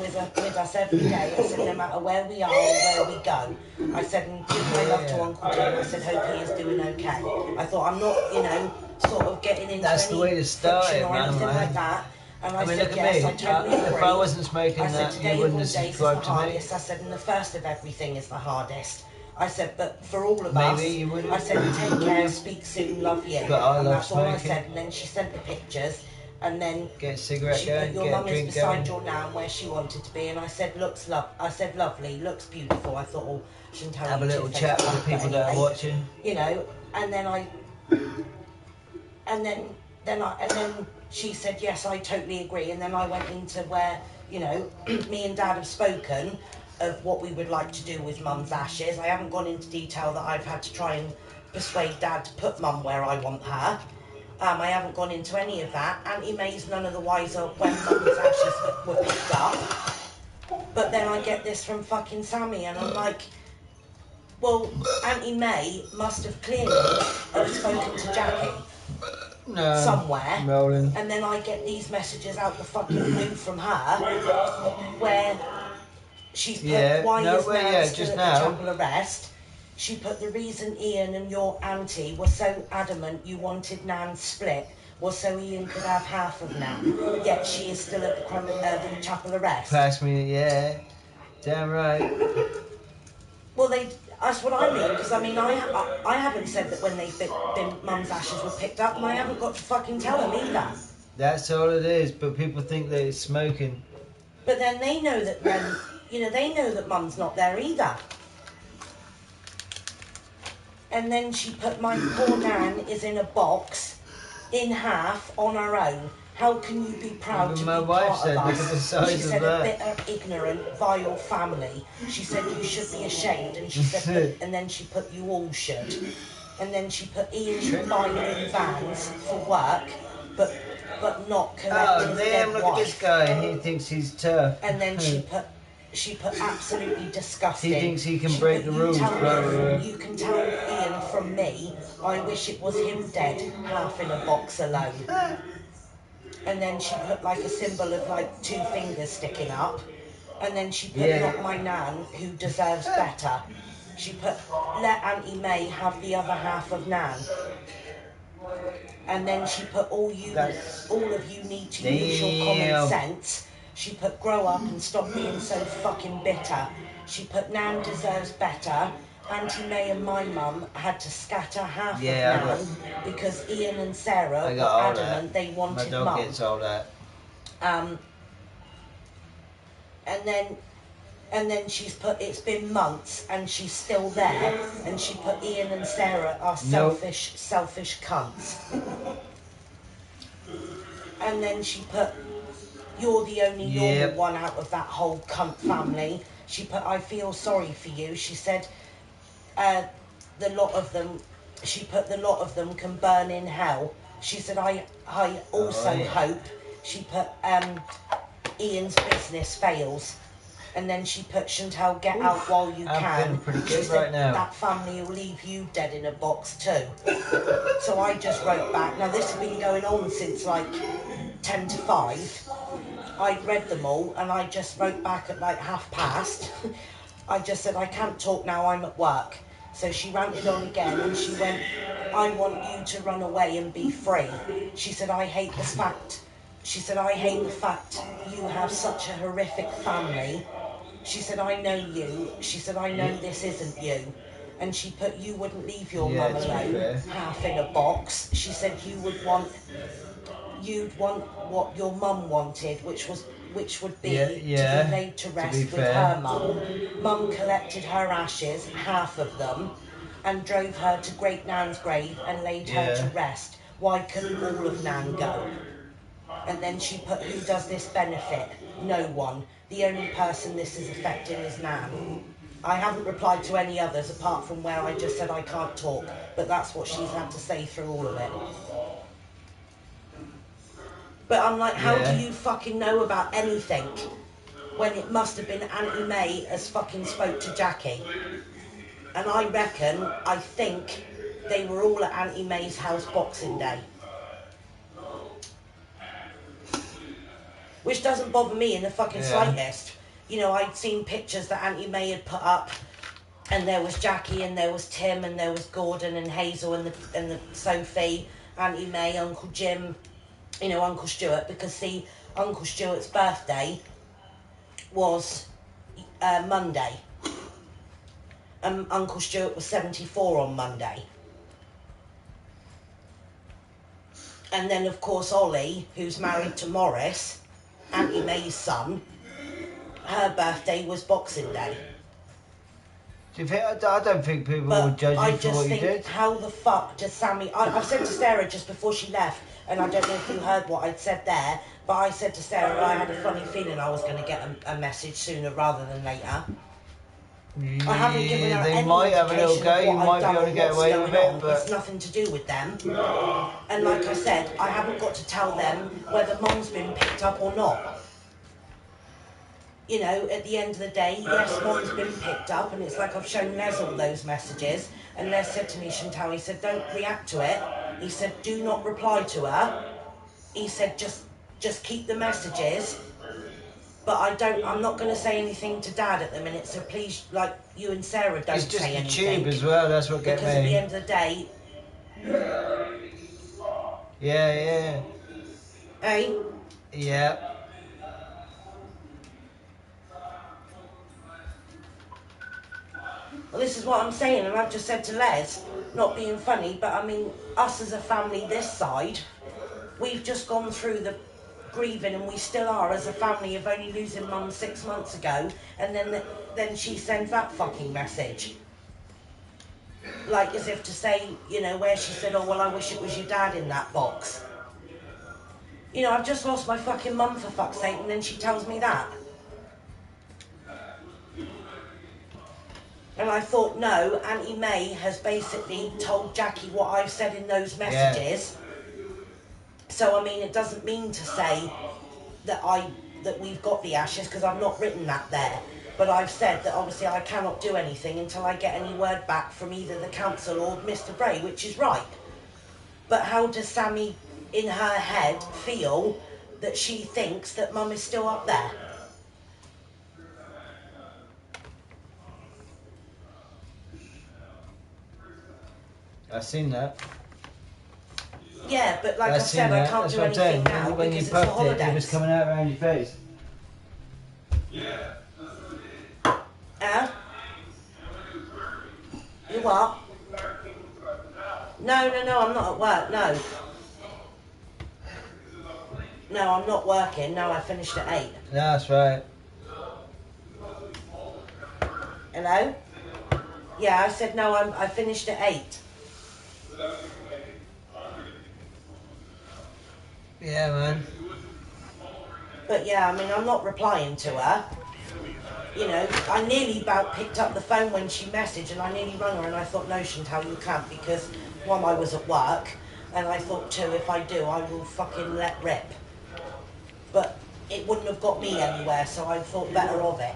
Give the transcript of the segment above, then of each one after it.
with us every day. I said, no matter where we are or where we go. I said, and give my love to Uncle Jim. I said, hope he is doing okay. I thought, I'm not, you know, sort of getting into That's any the way to start friction it, or man. anything like that. And I mean, said, look yes, at I me. totally agree. If I wasn't smoking I said, that, today you of all wouldn't have days is the subscribed to me. hardest. I said, and the first of everything is the hardest. I said, but for all of Maybe us, you wouldn't. I said, take care, speak soon, love you. But I and love that's all I smoking. said. And then she sent the pictures, and then Get a cigarette she put, going, your get mum a is drink beside going. your nan where she wanted to be. And I said, lovely, looks beautiful. I thought, oh, shouldn't tell Have you a little chat with the people that are watching. You know, and then she said, yes, I totally agree. And then I went into where, you know, me and Dad have spoken of what we would like to do with Mum's ashes. I haven't gone into detail that I've had to try and persuade Dad to put Mum where I want her. I haven't gone into any of that. Auntie May's none of the wiser when Mum's ashes were picked up. But then I get this from fucking Sammy, and I'm like, well, Auntie May must have clearly have spoken to Jackie. Somewhere, rolling. and then I get these messages out the fucking blue from her, where she's put, why is Nan still at the chapel arrest? She put, the reason Ian and your auntie were so adamant you wanted Nan split was so Ian could have half of Nan, yet she is still at the chapel arrest. Pass me, yeah, damn right. Well, that's what I mean, because I mean, I haven't said that when been Mum's ashes were picked up, and I haven't got to fucking tell them either. That's all it is, but people think that it's smoking. But then they know that when, you know, they know that Mum's not there either. And then she put, my poor Nan is in a box, in half, on her own. How can you be proud to be part of us? She said, a bitter, ignorant, vile family. She said, you should be ashamed. And she said, and then she put, you all should. And then she put, Ian should buy new vans for work, but not collect his dead wife. Look at this guy. He thinks he's tough. And then she put absolutely disgusting. He thinks he can break the rules. You can tell Ian from me, I wish it was him dead, half in a box alone. And then she put like a symbol of like 2 fingers sticking up. And then she put, not my Nan, who deserves better. She put, let Auntie May have the other half of Nan. And then she put, all of you need to use your common sense. She put, grow up and stop being so fucking bitter. She put, Nan deserves better. Auntie May and my mum had to scatter half of Nan because Ian and Sarah were adamant they wanted Mum. My dog gets all that. And then she's put, it's been months and she's still there. And she put, Ian and Sarah are selfish cunts. And then she put, you're the only normal one out of that whole cunt family. She put, I feel sorry for you. She said, the lot of them can burn in hell. She said, I also hope, she put, Ian's business fails. And then she put, Chantal, get out while you can. She said, that family will leave you dead in a box too. So I just wrote back. Now this has been going on since like 10 to 5. I'd read them all and I just wrote back at like past. I just said, I can't talk now, I'm at work. So she ranted on again and she went, I want you to run away and be free. She said, I hate the fact you have such a horrific family. She said, I know you. She said, I know this isn't you. And she put, you wouldn't leave your mum alone, half in a box. She said, you'd want what your mum wanted, which would be to be laid to rest with her mum. Mum collected her ashes, half of them, and drove her to Great Nan's grave and laid her to rest. Why couldn't all of Nan go? And then she put, who does this benefit? No one. The only person this is affecting is Nan. I haven't replied to any others apart from where I just said I can't talk, but that's what she's had to say through all of it. But I'm like, how do you fucking know about anything when it must have been Auntie May as fucking spoke to Jackie? And I think they were all at Auntie May's house Boxing Day. which doesn't bother me in the fucking slightest. You know, I'd seen pictures that Auntie May had put up, and there was Jackie, and there was Tim, and there was Gordon and Hazel and the Sophie, Auntie May, Uncle Jim, you know, Uncle Stuart, because see, Uncle Stuart's birthday was Monday. Uncle Stuart was 74 on Monday. And then, of course, Ollie, who's married to Morris, Auntie May's son, her birthday was Boxing Day. Do you think, I don't think people will judge you for what you did. How the fuck does Sammy... I've said to Sarah just before she left, and I don't know if you heard what I'd said there, but I said to Sarah I had a funny feeling I was going to get a message sooner rather than later. I haven't given her any might have a little go, you might be able to get away with it, but... It's nothing to do with them. And like I said, I haven't got to tell them whether Mum's been picked up or not. You know, at the end of the day, yes, Mum's been picked up, and it's like I've shown Les all those messages, and Les said to me, Chantal, he said, don't react to it. He said, do not reply to her. He said, just keep the messages. But I'm not going to say anything to Dad at the minute, so please, like, you and Sarah don't say anything. It's just the tube as well, that's what gets me. Because at the end of the day... Yeah. Eh? Yeah. Well, this is what I'm saying, and I've just said to Les, not being funny, but I mean, us as a family this side, we've just gone through the grieving, and we still are as a family of only losing Mum 6 months ago, and then she sends that fucking message. Like as if to say, you know, where she said, oh, well, I wish it was your dad in that box. You know, I've just lost my fucking mum for fuck's sake, and then she tells me that. And I thought, no, Auntie May has basically told Jackie what I've said in those messages. Yeah. So, I mean, it doesn't mean to say that we've got the ashes, because I've not written that there. But I've said that obviously I cannot do anything until I get any word back from either the council or Mr. Bray, which is right. But how does Sammy, in her head, feel that she thinks that Mum is still up there? I've seen that. Yeah, but like I said, I can't do anything now when because you it's the puffed holidays. it was coming out around your face. Yeah. You what? No, I'm not at work, no. No, I'm not working. No, I finished at 8. That's right. Hello? Yeah, I said no, I finished at 8. Yeah, man. But yeah, I mean, I'm not replying to her. You know, I nearly about picked up the phone when she messaged, and I nearly rang her, and I thought, no, Chantal, you can't, because one, I was at work, and I thought, two, if I do, I will fucking let rip. But it wouldn't have got me anywhere, so I thought better of it.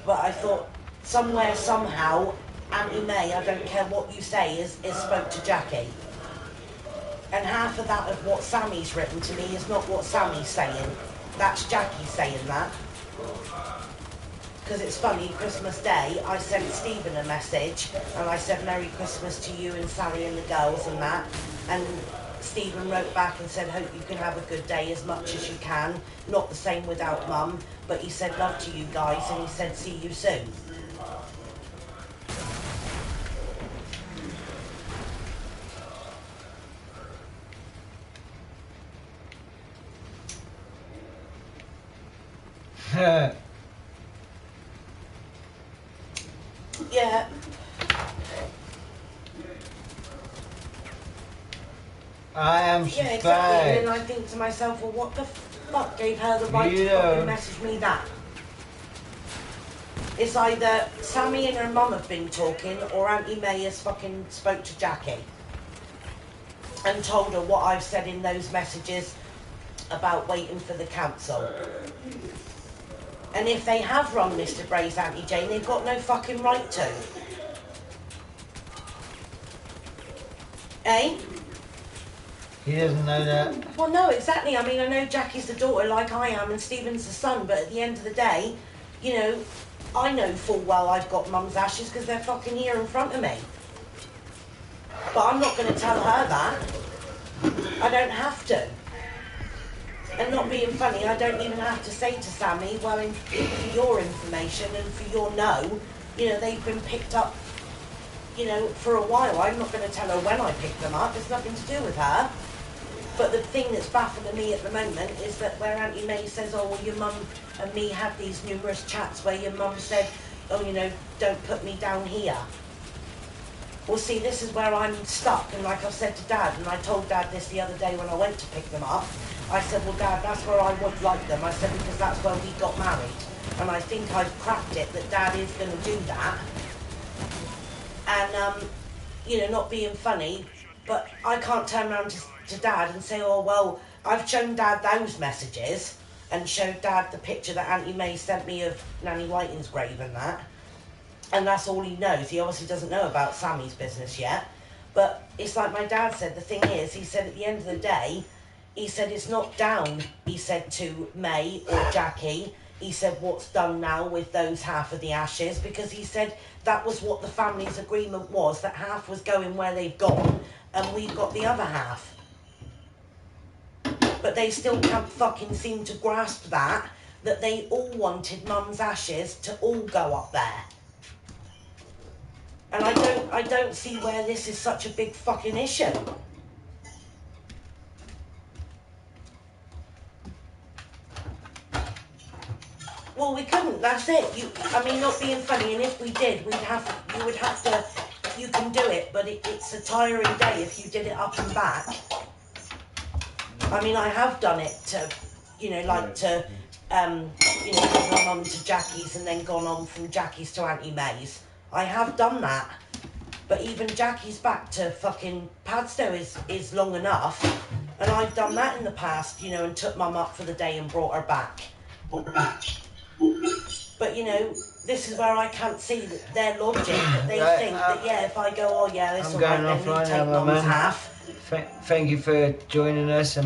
But I thought, somewhere, somehow, Auntie May, I don't care what you say, is spoke to Jackie. And half of that of what Sammy's written to me is not what Sammy's saying. That's Jackie saying that. Because it's funny, Christmas Day, I sent Stephen a message, and I said, Merry Christmas to you and Sally and the girls and that. And Stephen wrote back and said, hope you can have a good day as much as you can. Not the same without Mum, but he said, love to you guys, and he said, see you soon. Yeah. I am Yeah, exactly. And then I think to myself, well, what the fuck gave her the right to fucking message me that? It's either Sammy and her mum have been talking, or Auntie May has fucking spoke to Jackie and told her what I've said in those messages about waiting for the council. And if they have rung Mr. Bray's Auntie Jane, they've got no fucking right to. Eh? He doesn't know that. Well, no, exactly. I mean, I know Jackie's the daughter like I am and Stephen's the son, but at the end of the day, you know, I know full well I've got mum's ashes because they're fucking here in front of me. But I'm not going to tell her that. I don't have to. And not being funny, I don't even have to say to Sammy, well, for your information and for your you know, they've been picked up, you know, for a while. I'm not going to tell her when I picked them up. It's nothing to do with her. But the thing that's baffling me at the moment is that where Auntie May says, oh, well, your mum and me had these numerous chats where your mum said, oh, you know, don't put me down here. Well, see, this is where I'm stuck. And like I've said to Dad, and I told Dad this the other day when I went to pick them up, I said, well, Dad, that's where I would like them. I said, because that's where we got married. And I think I've cracked it that Dad is going to do that. And, you know, not being funny, but I can't turn around to Dad and say, oh, well, I've shown Dad those messages and showed Dad the picture that Auntie May sent me of Nanny Whiting's grave and that. And that's all he knows. He obviously doesn't know about Sammy's business yet. But it's like my dad said, the thing is, he said at the end of the day, he said it's not down, he said to May or Jackie. He said what's done now with those half of the ashes, because he said that was what the family's agreement was, that half was going where they've gone and we've got the other half. But they still can't fucking seem to grasp that they all wanted Mum's ashes to all go up there. And I don't see where this is such a big fucking issue. Well, we couldn't, that's it. I mean, not being funny, and if we did, you would have to, you can do it, but it's a tiring day if you did it up and back. I mean, I have done it to, you know, like to, you know, from my mum to Jackie's and then gone on from Jackie's to Auntie May's. I have done that. But even Jackie's back to fucking Padstow is long enough. And I've done that in the past, you know, and took Mum up for the day and brought her back. But, you know, this is where I can't see their logic, that they think that, yeah, if I go, oh, yeah, it's all right, then we take Mum's half. Thank you for joining us. And